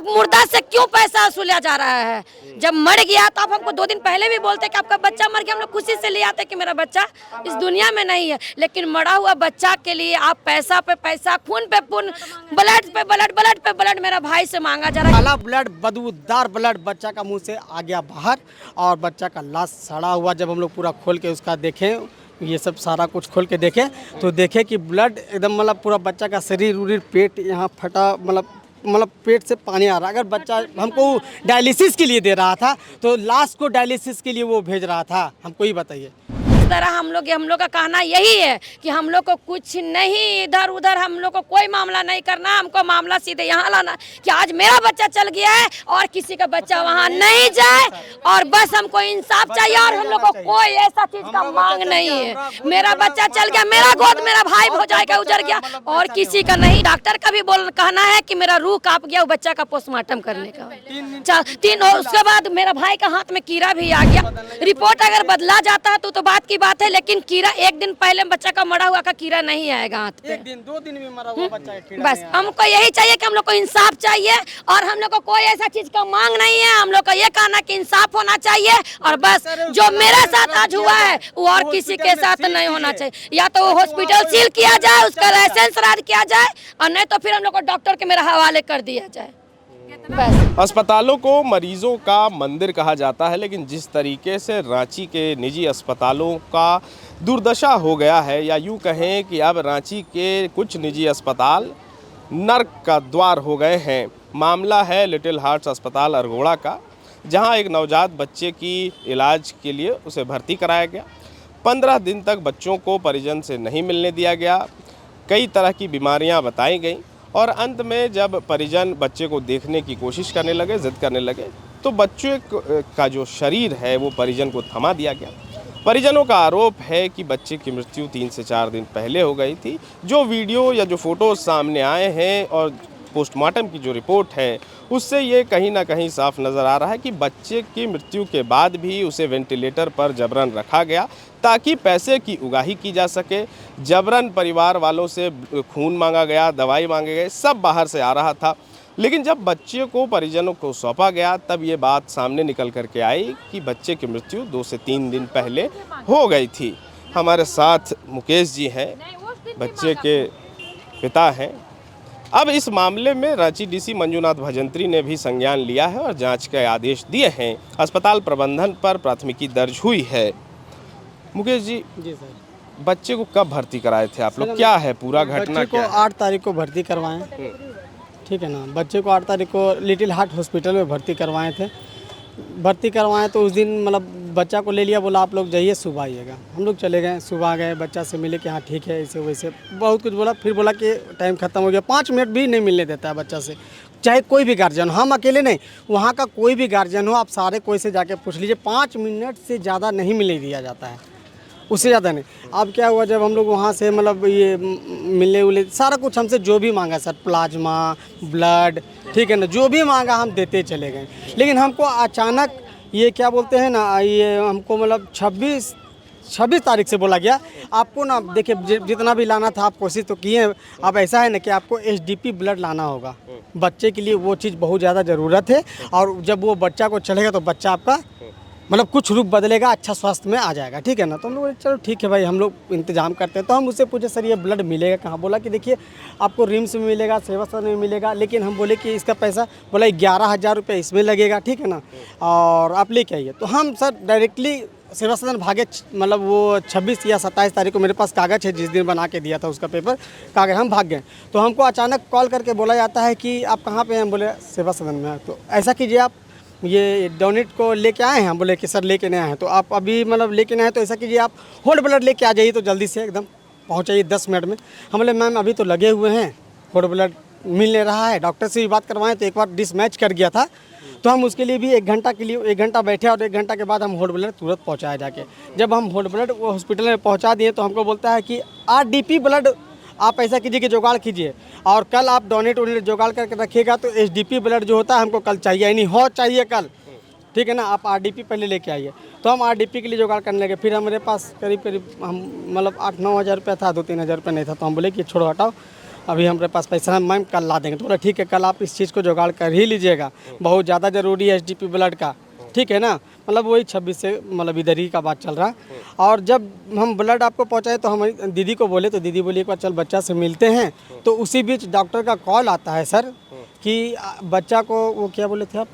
आप मुर्दा से क्यों पैसा वसूला जा रहा है? जब मर गया तो आप हमको 2 दिन पहले भी बोलते कि आपका बच्चा मर गया, हम लोग खुशी से ले आते कि मेरा बच्चा इस दुनिया में नहीं है। लेकिन मरा हुआ बच्चा के लिए आप पैसा पे पैसा, खून पे खून, ब्लड पे ब्लड, ब्लड पे ब्लड मेरा भाई से मांगा जा रहा है। काला ब्लड, बदबूदार ब्लड बच्चा का मुंह से आ गया बाहर और बच्चा का लाश सड़ा हुआ। जब हम लोग पूरा खोल के उसका देखें, ये सब सारा कुछ खोल के देखें तो देखें कि ब्लड एकदम मतलब पूरा बच्चा का शरीर उरीर, पेट यहाँ फटा, मतलब पेट से पानी आ रहा। अगर बच्चा हमको डायलिसिस के लिए दे रहा था तो लाश को डायलिसिस के लिए वो भेज रहा था, हमको ही बताइए। तरह हम लोग का कहना यही है कि हम लोग को कुछ नहीं, इधर उधर हम लोग को कोई मामला नहीं करना, हमको मामला सीधे यहाँ लाना कि आज मेरा बच्चा चल गया है और किसी का बच्चा वहाँ नहीं जाए, और बस हमको इंसाफ चाहिए। और हम लोग को कोई ऐसा चीज का मांग नहीं है। मेरा बच्चा चल गया, मेरा गोद मेरा भाई भौजाई का उजड़ गया और किसी का नहीं। डॉक्टर का भी कहना है कि मेरा रूह कांप गया, वो बच्चा का पोस्टमार्टम करने का 3 उसके बाद मेरा भाई का हाथ में कीड़ा भी आ गया। रिपोर्ट अगर बदला जाता है तो बात की बात है, लेकिन कीड़ा 1 दिन पहले बच्चा का मरा हुआ का कीड़ा नहीं आएगा हाथ पे। 1 दिन 2 दिन में मरा हुआ बच्चा का कीड़ा बस हमको यही चाहिए कि हम लोग को इंसाफ चाहिए और हम लोग को कोई ऐसा चीज का मांग नहीं है। हम लोग को ये कहना कि इंसाफ होना चाहिए और बस जो मेरे साथ आज हुआ है वो और किसी के साथ नहीं होना चाहिए। या तो हॉस्पिटल सील किया जाए, उसका लाइसेंस रद्द किया जाए, और नहीं तो फिर हम लोग को डॉक्टर के मेरा हवाले कर दिया जाए। अस्पतालों को मरीजों का मंदिर कहा जाता है, लेकिन जिस तरीके से रांची के निजी अस्पतालों का दुर्दशा हो गया है, या यूँ कहें कि अब रांची के कुछ निजी अस्पताल नर्क का द्वार हो गए हैं। मामला है लिटिल हार्ट्स अस्पताल अरगोड़ा का, जहां एक नवजात बच्चे की इलाज के लिए उसे भर्ती कराया गया। 15 दिन तक बच्चों को परिजन से नहीं मिलने दिया गया। कई तरह की बीमारियां बताई गई और अंत में जब परिजन बच्चे को देखने की कोशिश करने लगे, जिद करने लगे, तो बच्चे का जो शरीर है वो परिजन को थमा दिया गया। परिजनों का आरोप है कि बच्चे की मृत्यु 3 से 4 दिन पहले हो गई थी। जो वीडियो या जो फ़ोटोज़ सामने आए हैं और पोस्टमार्टम की जो रिपोर्ट है उससे ये कहीं ना कहीं साफ नज़र आ रहा है कि बच्चे की मृत्यु के बाद भी उसे वेंटिलेटर पर जबरन रखा गया ताकि पैसे की उगाही की जा सके। जबरन परिवार वालों से खून मांगा गया, दवाई मांगे गए, सब बाहर से आ रहा था। लेकिन जब बच्चे को परिजनों को सौंपा गया तब ये बात सामने निकल कर के आई कि बच्चे की मृत्यु 2 से 3 दिन पहले हो गई थी। हमारे साथ मुकेश जी हैं, बच्चे के पिता हैं। अब इस मामले में रांची डीसी मंजूनाथ भजंत्री ने भी संज्ञान लिया है और जांच के आदेश दिए हैं। अस्पताल प्रबंधन पर प्राथमिकी दर्ज हुई है। मुकेश जी सर, बच्चे को कब भर्ती कराए थे आप लोग? क्या है पूरा घटना? बच्चे को 8 तारीख को भर्ती करवाएं, ठीक है ना। बच्चे को 8 तारीख को लिटिल हार्ट हॉस्पिटल में भर्ती करवाए थे। भर्ती करवाएं तो उस दिन मतलब बच्चा को ले लिया, बोला आप लोग जाइए, सुबह आइएगा। हम लोग चले गए, सुबह गए, बच्चा से मिले कि हाँ ठीक है, ऐसे वैसे बहुत कुछ बोला। फिर बोला कि टाइम ख़त्म हो गया। 5 मिनट भी नहीं मिलने देता है बच्चा से, चाहे कोई भी गार्जियन, हम अकेले नहीं, वहाँ का कोई भी गार्जियन हो, आप सारे कोई से जाके पूछ लीजिए, 5 मिनट से ज़्यादा नहीं मिलने दिया जाता है, उससे ज़्यादा नहीं। अब क्या हुआ, जब हम लोग वहाँ से मतलब ये मिलने उले सारा कुछ हमसे जो भी मांगा सर, प्लाज्मा, ब्लड, ठीक है ना, जो भी मांगा हम देते चले गए। लेकिन हमको अचानक ये क्या बोलते हैं ना, ये हमको मतलब 26 तारीख से बोला गया आपको ना, देखिए जितना भी लाना था आप कोशिश तो किए। अब ऐसा है ना कि आपको एचडीपी ब्लड लाना होगा बच्चे के लिए, वो चीज़ बहुत ज़्यादा ज़रूरत है। और जब वो बच्चा को चलेगा तो बच्चा आपका मतलब कुछ रूप बदलेगा, अच्छा स्वास्थ्य में आ जाएगा, ठीक है ना। तो हम लोग चलो ठीक है भाई, हम लोग इंतजाम करते हैं। तो हम उससे पूछे सर ये ब्लड मिलेगा कहाँ? बोला कि देखिए आपको रिम्स में मिलेगा, सेवा सदन में मिलेगा। लेकिन हम बोले कि इसका पैसा, बोला 11,000 रुपये इसमें लगेगा, ठीक है ना, और आप लेके आइए। तो हम सर डायरेक्टली सेवा सदन भागे, मतलब वो 26 या 27 तारीख को मेरे पास कागज़ है, जिस दिन बना के दिया था उसका पेपर कागज़, हम भाग गए। तो हमको अचानक कॉल करके बोला जाता है कि आप कहाँ पे हैं? हम बोले सेवा सदन में। तो ऐसा कीजिए, आप ये डोनेट को लेके आए हैं? हम बोले कि सर लेके नहीं आए हैं। तो आप अभी मतलब लेके नहीं आए तो ऐसा कीजिए, आप होल्ड ब्लड लेके आ जाइए, तो जल्दी से एकदम पहुँचाइए 10 मिनट में। हम बोले मैम अभी तो लगे हुए हैं, होल्ड ब्लड मिल नहीं रहा है। डॉक्टर से भी बात करवाएं तो एक बार डिसमैच कर गया था, तो हम उसके लिए भी 1 घंटा के लिए 1 घंटा बैठे और 1 घंटा के बाद हम होल्ड ब्लड तुरंत पहुँचाया जाके। जब हम होल्ड ब्लड वो हॉस्पिटल में पहुँचा दिए तो हमको बोलता है कि आरडीपी ब्लड आप ऐसा कीजिए कि जुगाड़ कीजिए और कल आप डोनेट वोनेट जुगाड़ करके रखिएगा। तो एचडीपी ब्लड जो होता है हमको कल चाहिए, यानी हो चाहिए कल, ठीक है ना। आप आरडीपी पहले लेके आइए। तो हम आरडीपी के लिए जुगाड़ करने लगे। फिर हमारे पास करीब हम मतलब 8-9 हज़ार रुपया था, 2-3 हज़ार रुपया नहीं था। तो हम बोले कि छोड़ो हटाओ, अभी हमारे पास पैसा है मैम, कल ला देंगे। तो बोला ठीक है, कल आप इस चीज़ को जुगाड़ कर ही लीजिएगा, बहुत ज़्यादा ज़रूरी है HDP ब्लड का, ठीक है ना। मतलब वही 26 से मतलब इधर ही का बात चल रहा। और जब हम ब्लड आपको पहुंचाए तो हमारी दीदी को बोले, तो दीदी बोली एक बार चल बच्चा से मिलते हैं। तो उसी बीच डॉक्टर का कॉल आता है सर कि बच्चा को वो क्या बोले थे आप,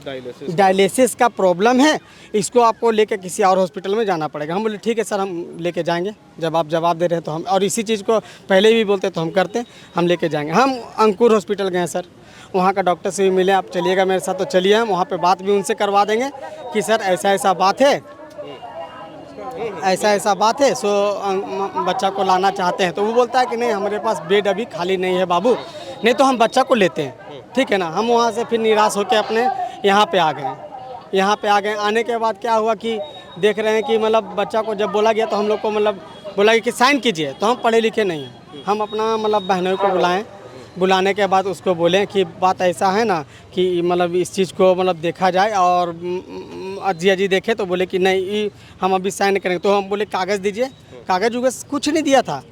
डायलिसिस का प्रॉब्लम है, इसको आपको लेके किसी और हॉस्पिटल में जाना पड़ेगा। हम बोले ठीक है सर, हम लेके जाएंगे, जब आप जवाब दे रहे हैं तो हम, और इसी चीज़ को पहले भी बोलते तो हम करते, हम लेके जाएंगे। हम अंकुर हॉस्पिटल गए सर, वहाँ का डॉक्टर से भी मिले, आप चलिएगा मेरे साथ, तो चलिए हम वहाँ पे बात भी उनसे करवा देंगे कि सर ऐसा ऐसा बात है, ऐसा ऐसा बात है, सो बच्चा को लाना चाहते हैं। तो वो बोलता है कि नहीं हमारे पास बेड अभी खाली नहीं है बाबू, नहीं तो हम बच्चा को लेते हैं, ठीक है ना। हम वहाँ से फिर निराश होकर अपने यहाँ पे आ गए। यहाँ पे आ गए, आने के बाद क्या हुआ कि देख रहे हैं कि मतलब बच्चा को जब बोला गया तो हम लोग को मतलब बोला गया कि साइन कीजिए, तो हम पढ़े लिखे नहीं हैं। हम अपना मतलब बहनों को बुलाएं, बुलाने के बाद उसको बोलें कि बात ऐसा है ना कि मतलब इस चीज़ को मतलब देखा जाए, और अजी अजी देखे तो बोले कि नहीं हम अभी साइन करेंगे। तो हम बोले कागज़ दीजिए, कागज़ उगज़ कुछ नहीं दिया था।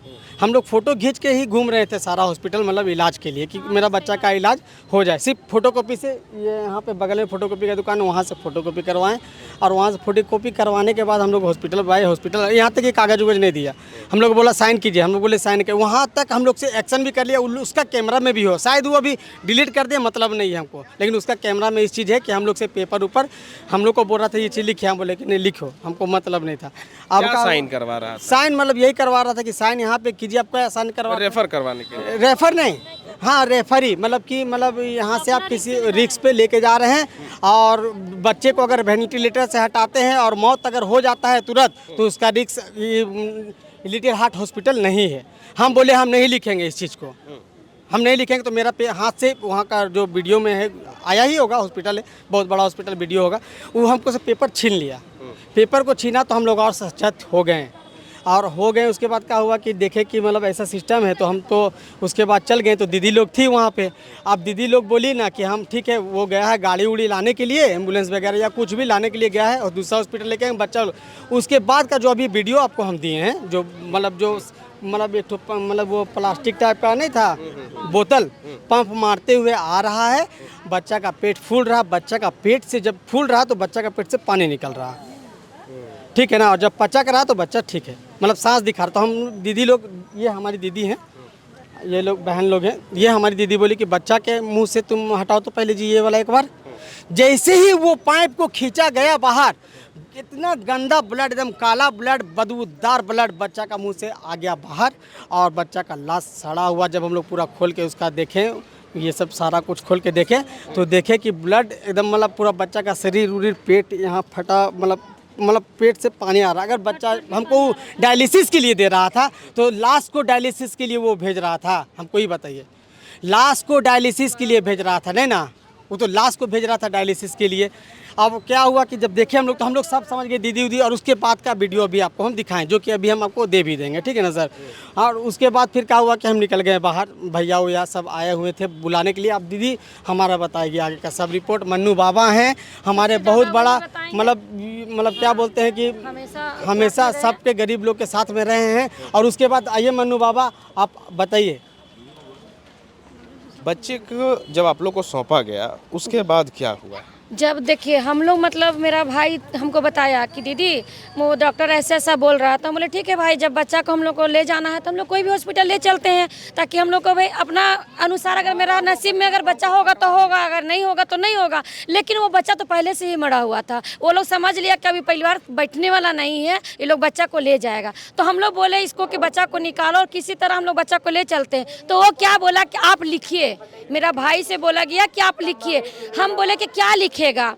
हम लोग फ़ोटो खींच के ही घूम रहे थे सारा हॉस्पिटल, मतलब इलाज के लिए कि मेरा बच्चा का इलाज हो जाए। सिर्फ फ़ोटोकॉपी से, ये यहाँ पे बगल में फ़ोटोकॉपी का दुकान है, वहाँ से फ़ोटोकॉपी करवाएं, और वहाँ से फ़ोटोकॉपी करवाने के बाद हम लोग हॉस्पिटल आए। हॉस्पिटल यहाँ तक कि कागज़ उगज़ नहीं दिया, हम लोग बोला साइन कीजिए, हम लोग बोले साइन कर, वहाँ तक हम लोग से एक्शन भी कर लिया। उसका कैमरा में भी हो, शायद वो अभी डिलीट कर दे, मतलब नहीं है हमको, लेकिन उसका कैमरा में इस चीज़ है कि हम लोग से पेपर ऊपर हम लोग को बोल रहा था ये चीज़ लिखिए, हम बोले कि नहीं लिखो, हमको मतलब नहीं था। क्या साइन करवा रहा था? साइन मतलब यही करवा रहा था कि साइन यहाँ पे कीजिए, आपका साइन करवा, रेफर करवाने के लिए? रेफर नहीं, हाँ रेफरी, मतलब कि मतलब यहाँ से आप किसी रिस्क पे लेके जा रहे हैं, और बच्चे को अगर वेंटिलेटर से हटाते हैं और मौत अगर हो जाता है तुरंत, तो उसका रिस्क लिटिल हार्ट हॉस्पिटल नहीं है। हम बोले हम नहीं लिखेंगे इस चीज़ को, हम नहीं लिखेंगे। तो मेरा पे हाथ से वहाँ का जो वीडियो में है आया ही होगा, हॉस्पिटल है बहुत बड़ा हॉस्पिटल, वीडियो होगा, वो हमको से पेपर छीन लिया। पेपर को छीना तो हम लोग और सचेत हो गए, और हो गए। उसके बाद क्या हुआ कि देखे कि मतलब ऐसा सिस्टम है, तो हम तो उसके बाद चल गए। तो दीदी लोग थी वहाँ पे, अब दीदी लोग बोली ना कि हम ठीक है, वो गया है गाड़ी उड़ी लाने के लिए, एम्बुलेंस वगैरह या कुछ भी लाने के लिए गया है, और दूसरा हॉस्पिटल लेके बच्चा। उसके बाद का जो अभी वीडियो आपको हम दिए हैं, जो मतलब एक मतलब वो प्लास्टिक टाइप का नहीं था, बोतल पंप मारते हुए आ रहा है, बच्चा का पेट फूल रहा, बच्चा का पेट से जब फूल रहा तो बच्चा का पेट से पानी निकल रहा, ठीक है ना। और जब पचक रहा तो बच्चा ठीक है, मतलब सांस दिखा रहा। तो हम दीदी लोग, ये हमारी दीदी हैं, ये लोग बहन लोग हैं, ये हमारी दीदी बोली कि बच्चा के मुंह से तुम हटाओ तो पहले जी ये वाला एक बार। जैसे ही वो पाइप को खींचा गया बाहर, इतना गंदा ब्लड, एकदम काला ब्लड, बदबूदार ब्लड बच्चा का मुंह से आ गया बाहर, और बच्चा का लाश सड़ा हुआ। जब हम लोग पूरा खोल के उसका देखें, ये सब सारा कुछ खोल के देखें, तो देखे कि ब्लड एकदम मतलब पूरा बच्चा का शरीर उरीर, पेट यहाँ फटा, मतलब पेट से पानी आ रहा। अगर बच्चा हमको डायलिसिस के लिए दे रहा था, तो लाश को डायलिसिस के लिए वो भेज रहा था, हमको ही बताइए, लाश को डायलिसिस के लिए भेज रहा था, नहीं ना, वो तो लाश को भेज रहा था डायलिसिस के लिए। अब क्या हुआ कि जब देखे हम लोग, तो हम लोग सब समझ गए दीदी उदी, और उसके बाद का वीडियो भी आपको हम दिखाएं, जो कि अभी हम आपको दे भी देंगे, ठीक है ना सर। और उसके बाद फिर क्या हुआ कि हम निकल गए बाहर, भैया वैया सब आए हुए थे बुलाने के लिए। अब दीदी हमारा बताएगी आगे का सब रिपोर्ट। मन्नू बाबा हैं हमारे, बहुत बड़ा मतलब क्या बोलते हैं कि हमेशा सबके गरीब लोग के साथ में रहे हैं। और उसके बाद आइए मन्नू बाबा, आप बताइए। बच्चे को जब आप लोग को सौंपा गया, उसके बाद क्या हुआ? जब देखिए हम लोग, मतलब मेरा भाई हमको बताया कि दीदी वो डॉक्टर ऐसा ऐसा बोल रहा था। हम बोले ठीक है भाई, जब बच्चा को हम लोग को ले जाना है तो हम लोग कोई भी हॉस्पिटल ले चलते हैं, ताकि हम लोग को भाई अपना अनुसार, अगर मेरा नसीब में अगर बच्चा होगा तो होगा, अगर नहीं होगा तो नहीं होगा। लेकिन वो बच्चा तो पहले से ही मरा हुआ था, वो लोग समझ लिया कि अभी परिवार बैठने वाला नहीं है, ये लोग बच्चा को ले जाएगा। तो हम लोग बोले इसको कि बच्चा को निकालो, और किसी तरह हम लोग बच्चा को ले चलते हैं। तो वो क्या बोला कि आप लिखिए, मेरा भाई से बोला गया कि आप लिखिए। हम बोले कि क्या लिखेगा,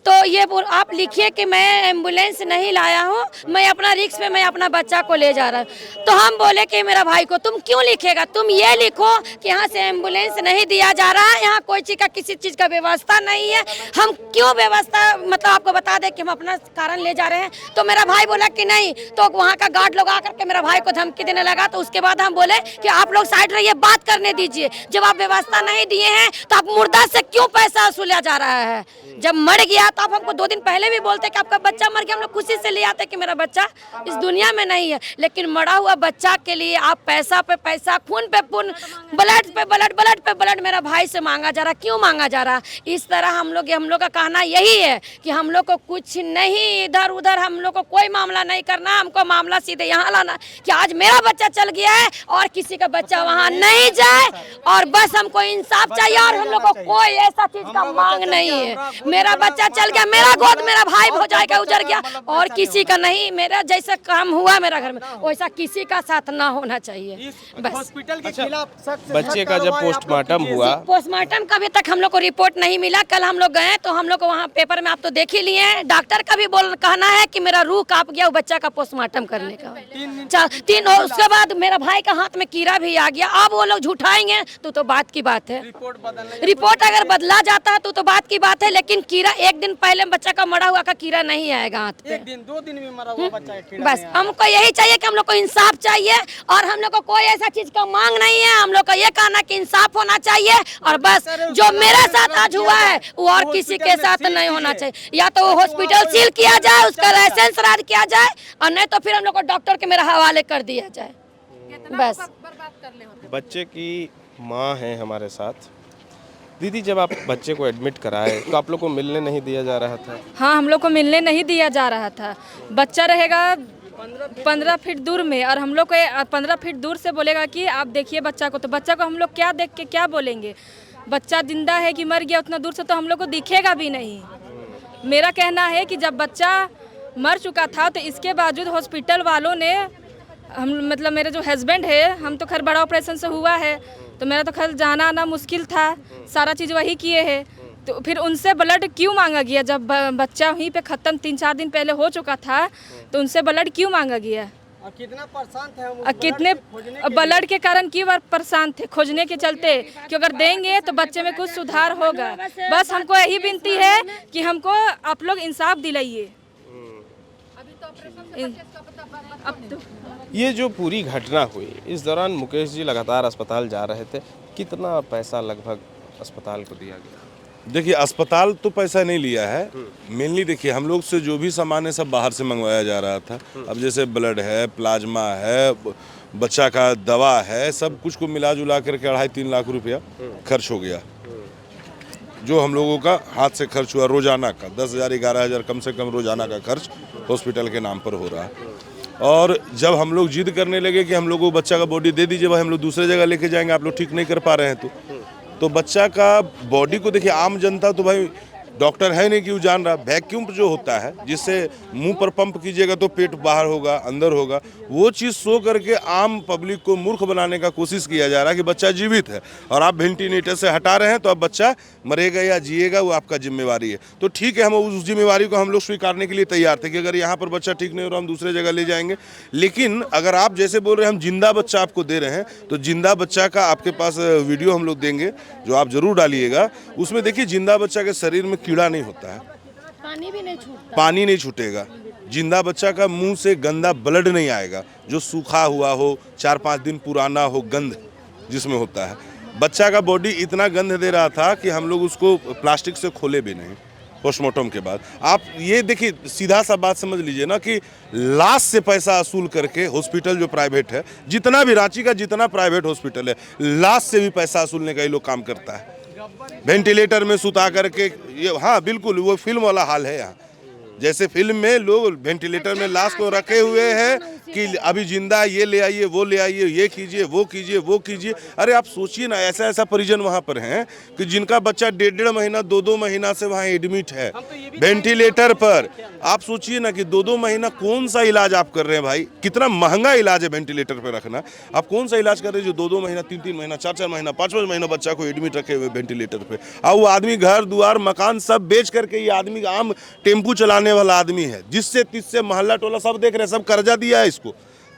तो ये बोल आप लिखिए कि मैं एम्बुलेंस नहीं लाया हूँ, मैं अपना रिक्स पे मैं अपना बच्चा को ले जा रहा हूँ। तो हम बोले कि मेरा भाई को तुम क्यों लिखेगा, तुम ये लिखो कि यहाँ से एम्बुलेंस नहीं दिया जा रहा है, यहाँ कोई चीज़ का किसी चीज़ का व्यवस्था नहीं है, हम क्यों व्यवस्था मतलब आपको बता दें कि हम अपना कारण ले जा रहे हैं। तो मेरा भाई बोला कि नहीं, तो वहाँ का गार्ड लोग आकर के मेरा भाई को धमकी देने लगा। तो उसके बाद हम बोले कि आप लोग साइड रहिए, बात करने दीजिए, जब आप व्यवस्था नहीं दिए हैं तो आप मुर्दा से क्यों पैसा वसूला जा रहा है। जब मर गया तो आप हमको 2 दिन पहले भी बोलते कि आपका बच्चा मर गया, हम लोग खुशी से ले आते कि मेरा बच्चा इस दुनिया में नहीं है। लेकिन मरा हुआ बच्चा के लिए आप पैसा पे पैसा, खून पे खून, ब्लड पे ब्लड, ब्लड पे ब्लड मेरा भाई से मांगा जा रहा। क्यों मांगा जा रहा? इस तरह हम लोग का कहना यही है कि हम लोग को कुछ नहीं इधर उधर, हम लोग को कोई मामला नहीं करना, हमको मामला सीधे यहाँ लाना कि आज मेरा बच्चा चल गया है और किसी का बच्चा वहाँ नहीं जाए, और बस हमको इंसाफ चाहिए। और हम लोग को कोई ऐसा चीज का मांग नहीं है। मेरा बच्चा चल गया, मेरा गोद मेरा भाई भौजाई का उजड़ गया, और किसी का नहीं। मेरा जैसा काम हुआ मेरा घर में वैसा किसी का साथ ना होना चाहिए बस। हॉस्पिटल के खिलाफ बच्चे का जब पोस्टमार्टम हुआ, पोस्टमार्टम का अभी तक हम लोग को रिपोर्ट नहीं मिला। कल हम लोग गए तो हम लोग को वहाँ पेपर में आप तो देख ही लिए हैं, डॉक्टर का भी कहना है कि मेरा रूह कांप गया वो बच्चा का पोस्टमार्टम करने का। 3 उसके बाद मेरा भाई का हाथ में कीड़ा भी आ गया। अब वो लोग झूठाएंगे तो बात की बात है। रिपोर्ट अगर बदला जाता है तो बात की बात है, लेकिन कीड़ा 1 दिन पहले बच्चा का मरा हुआ का कीड़ा नहीं आएगा हाथ पे। 1 दिन 2 दिन में मरा हुआ बच्चा का कीड़ा बस हमको यही चाहिए कि हम लोग को इंसाफ चाहिए, और हम लोग को कोई ऐसा चीज का मांग नहीं है। हम लोग को ये कहना कि इंसाफ होना चाहिए, और बस जो मेरे साथ आज हुआ है वो और किसी के साथ नहीं होना चाहिए। या तो वो हॉस्पिटल सील किया जाए, उसका लाइसेंस रद्द किया जाए, और नहीं तो फिर हम लोग को डॉक्टर के मेरा हवाले कर दिया जाए बस। बच्चे की माँ है हमारे साथ। दीदी, जब आप बच्चे को एडमिट कराए तो आप लोग को मिलने नहीं दिया जा रहा था? हाँ, हम लोग को मिलने नहीं दिया जा रहा था। बच्चा रहेगा 15 फीट दूर में, और हम लोग को 15 फीट दूर से बोलेगा कि आप देखिए बच्चा को, तो बच्चा को हम लोग क्या देख के क्या बोलेंगे? बच्चा जिंदा है कि मर गया उतना दूर से तो हम लोग को दिखेगा भी नहीं। मेरा कहना है कि जब बच्चा मर चुका था तो इसके बावजूद हॉस्पिटल वालों ने मतलब मेरे जो हस्बैंड है, हम तो खैर बड़ा ऑपरेशन से हुआ है तो मेरा तो खैर जाना आना मुश्किल था, सारा चीज़ वही किए हैं। तो फिर उनसे ब्लड क्यों मांगा गया? जब बच्चा वहीं पे ख़त्म 3-4 दिन पहले हो चुका था तो उनसे ब्लड क्यों मांगा गया? और कितना परेशान थे हम कितने ब्लड के कारण क्यों बार परेशान थे? खोजने के चलते कि अगर देंगे तो बच्चे में कुछ सुधार होगा। बस हमको यही विनती है कि हमको आप लोग इंसाफ दिलाइए। अब तो ये जो पूरी घटना हुई, इस दौरान मुकेश जी लगातार अस्पताल जा रहे थे। कितना पैसा लगभग अस्पताल को दिया गया? देखिए, अस्पताल तो पैसा नहीं लिया है। मेनली देखिए, हम लोग से जो भी सामान है सब बाहर से मंगवाया जा रहा था। अब जैसे ब्लड है, प्लाज्मा है, बच्चा का दवा है, सब कुछ को मिला जुला करके 2.5-3 लाख रुपया खर्च हो गया, जो हम लोगों का हाथ से खर्च हुआ। रोजाना का 10,000-11,000 कम से कम रोजाना का खर्च हॉस्पिटल के नाम पर हो रहा है। और जब हम लोग जिद करने लगे कि हम लोग को बच्चा का बॉडी दे दीजिए, भाई हम लोग दूसरे जगह लेके जाएंगे, आप लोग ठीक नहीं कर पा रहे हैं तो बच्चा का बॉडी को देखिए, आम जनता तो भाई डॉक्टर है नहीं कि वो जान रहा। वैक्यूम जो होता है जिससे मुंह पर पंप कीजिएगा तो पेट बाहर होगा, अंदर होगा, वो चीज़ सो करके आम पब्लिक को मूर्ख बनाने का कोशिश किया जा रहा है कि बच्चा जीवित है और आप वेंटिलेटर से हटा रहे हैं तो अब बच्चा मरेगा या जिएगा वो आपका जिम्मेवारी है। तो ठीक है, हम उस जिम्मेवारी को हम लोग स्वीकारने के लिए तैयार थे कि अगर यहाँ पर बच्चा ठीक नहीं हो रहा हम दूसरे जगह ले जाएंगे। लेकिन अगर आप जैसे बोल रहे हैं हम जिंदा बच्चा आपको दे रहे हैं, तो जिंदा बच्चा का आपके पास वीडियो हम लोग देंगे जो आप जरूर डालिएगा। उसमें देखिए, जिंदा बच्चा के शरीर में कीड़ा नहीं होता है, पानी नहीं छूटेगा। जिंदा बच्चा का मुंह से गंदा ब्लड नहीं आएगा, जो सूखा हुआ हो, 4-5 दिन पुराना हो, गंध जिसमें होता है। बच्चा का बॉडी इतना गंध दे रहा था कि हम लोग उसको प्लास्टिक से खोले भी नहीं पोस्टमार्टम के बाद। आप ये देखिए, सीधा सा बात समझ लीजिए ना कि लाश से पैसा वसूल करके हॉस्पिटल जो प्राइवेट है, जितना भी रांची का जितना प्राइवेट हॉस्पिटल है, लाश से भी पैसा वसूलने का ये लोग काम करता है। वेंटिलेटर में सुता करके ये, हाँ बिल्कुल वो फिल्म वाला हाल है यहाँ। जैसे फिल्म में लोग वेंटिलेटर में लाश को रखे हुए हैं कि अभी जिंदा है, ये ले आइए, वो ले आइए, ये कीजिए, वो कीजिए, वो कीजिए। अरे आप सोचिए ना, ऐसा ऐसा परिजन वहाँ पर हैं कि जिनका बच्चा 1.5 महीना 2-2 महीना से वहाँ एडमिट है वेंटिलेटर पर। आप सोचिए ना कि 2-2 महीना कौन सा इलाज आप कर रहे हैं भाई? कितना महंगा इलाज है वेंटिलेटर पर रखना। आप कौन सा इलाज कर रहे हैं जो 2-2 महीना, 3-3 महीना, 4-4 महीना, 5-5 महीना बच्चा को एडमिट रखे हुए वेंटिलेटर पे। अब वो आदमी घर दुआर मकान सब बेच करके, ये आदमी आम टेम्पू चलाने वाला आदमी है, जिससे तिससे मोहल्ला टोला सब देख रहे हैं, सब कर्जा दिया है इसको,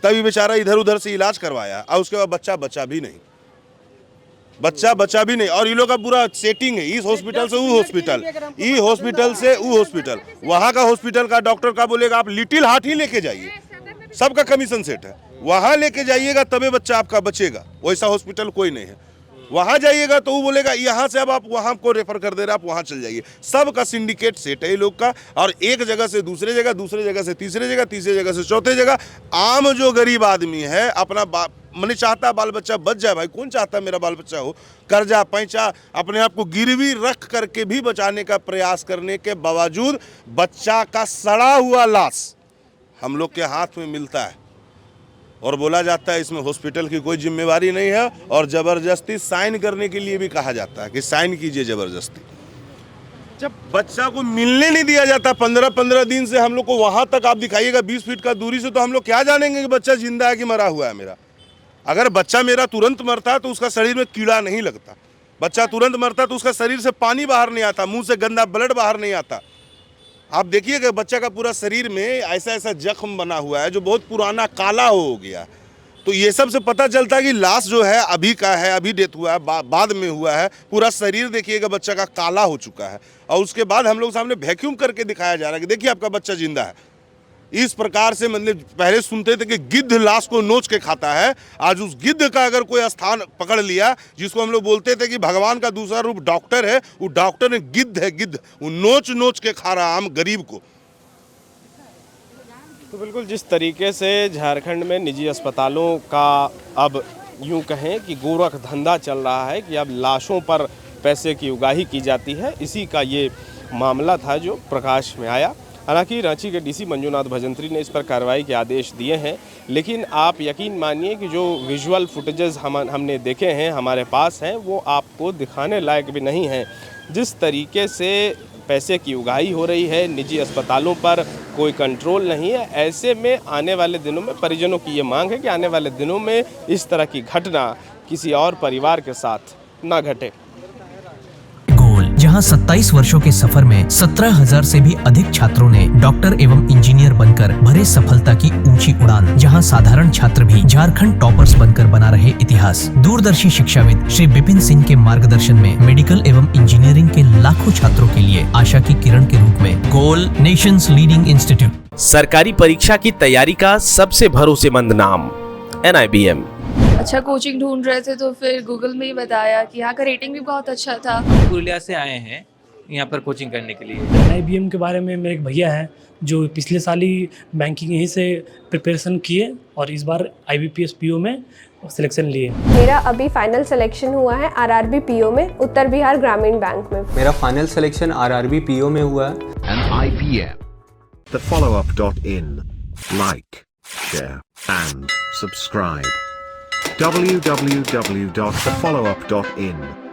तभी बेचारा इधर उधर से इलाज करवाया और उसके बाद बच्चा बचा भी नहीं, बच्चा बचा भी नहीं। और ये लोग का पूरा सेटिंग है, इस हॉस्पिटल से वो हॉस्पिटल, ई हॉस्पिटल से वो हॉस्पिटल, वहां का हॉस्पिटल का डॉक्टर का बोलेगा आप लिटिल हार्ट ही लेके जाइए, सबका कमीशन सेट है, वहां लेके जाइएगा तबे बच्चा आपका बचेगा। वैसा हॉस्पिटल कोई नहीं है। वहाँ जाइएगा तो वो बोलेगा यहाँ से अब आप वहाँ को रेफर कर दे रहे, आप वहाँ चल जाइए। सबका सिंडिकेट सेट है ये लोग का, और एक जगह से दूसरे जगह, दूसरे जगह से तीसरे जगह, तीसरे जगह से चौथे जगह। आम जो गरीब आदमी है अपना मैंने चाहता बाल बच्चा बच जाए, भाई कौन चाहता मेरा बाल बच्चा हो, कर्जा पैंचा अपने आप को गिरवी रख करके भी बचाने का प्रयास करने के बावजूद बच्चा का सड़ा हुआ लाश हम लोग के हाथ में मिलता है और बोला जाता है इसमें हॉस्पिटल की कोई जिम्मेवारी नहीं है, और ज़बरदस्ती साइन करने के लिए भी कहा जाता है कि साइन कीजिए ज़बरदस्ती। जब बच्चा को मिलने नहीं दिया जाता 15-15 दिन से, हम लोग को वहाँ तक आप दिखाइएगा 20 फीट का दूरी से, तो हम लोग क्या जानेंगे कि बच्चा जिंदा है कि मरा हुआ है मेरा। अगर बच्चा मेरा तुरंत मरता है तो उसका शरीर में कीड़ा नहीं लगता, बच्चा तुरंत मरता है तो उसका शरीर से पानी बाहर नहीं आता, मुंह से गंदा ब्लड बाहर नहीं आता। आप देखिएगा बच्चा का पूरा शरीर में ऐसा ऐसा जख्म बना हुआ है जो बहुत पुराना काला हो गया। तो ये सब से पता चलता है कि लाश जो है अभी का है, अभी डेथ हुआ है, बाद में हुआ है। पूरा शरीर देखिएगा बच्चा का काला हो चुका है, और उसके बाद हम लोग सामने वैक्यूम करके दिखाया जा रहा है कि देखिए आपका बच्चा जिंदा है। इस प्रकार से मतलब पहले सुनते थे कि गिद्ध लाश को नोच के खाता है, आज उस गिद्ध का अगर कोई स्थान पकड़ लिया, जिसको हम लोग बोलते थे कि भगवान का दूसरा रूप डॉक्टर है, वो डॉक्टर ने गिद्ध है, गिद्ध, वो नोच नोच के खा रहा आम गरीब को। तो बिल्कुल जिस तरीके से झारखंड में निजी अस्पतालों का अब यूं कहें कि गोरख धंधा चल रहा है कि अब लाशों पर पैसे की उगाही की जाती है, इसी का ये मामला था जो प्रकाश में आया। हालांकि रांची के डीसी मंजूनाथ भजंत्री ने इस पर कार्रवाई के आदेश दिए हैं, लेकिन आप यकीन मानिए कि जो विजुअल फुटेजेस हमने देखे हैं, हमारे पास हैं, वो आपको दिखाने लायक भी नहीं हैं। जिस तरीके से पैसे की उगाही हो रही है, निजी अस्पतालों पर कोई कंट्रोल नहीं है। ऐसे में आने वाले दिनों में परिजनों की ये मांग है कि आने वाले दिनों में इस तरह की घटना किसी और परिवार के साथ ना घटे। जहां 27 वर्षों के सफर में 17,000 से भी अधिक छात्रों ने डॉक्टर एवं इंजीनियर बनकर भरे सफलता की ऊंची उड़ान, जहां साधारण छात्र भी झारखंड टॉपर्स बनकर बना रहे इतिहास। दूरदर्शी शिक्षाविद श्री विपिन सिंह के मार्गदर्शन में मेडिकल एवं इंजीनियरिंग के लाखों छात्रों के लिए आशा की किरण के रूप में गोल नेशंस लीडिंग इंस्टीट्यूट। सरकारी परीक्षा की तैयारी का सबसे भरोसेमंद नाम NIBM। अच्छा कोचिंग ढूंढ रहे थे तो फिर गूगल में ही बताया कि यहाँ का रेटिंग भी बहुत अच्छा था। पुरुलिया से आए हैं यहाँ पर कोचिंग करने के लिए। NIBM के बारे में मेरे एक भैया हैं जो पिछले साल ही बैंकिंग यहीं से प्रिपरेशन किए और इस बार IBPS PO में सिलेक्शन लिए। मेरा अभी फाइनल सिलेक्शन हुआ है RRB PO में, उत्तर बिहार ग्रामीण बैंक में। मेरा फाइनल सिलेक्शन RRB PO में हुआ है। NIBM, thefollowup.in, like, share and subscribe. www.thefollowup.in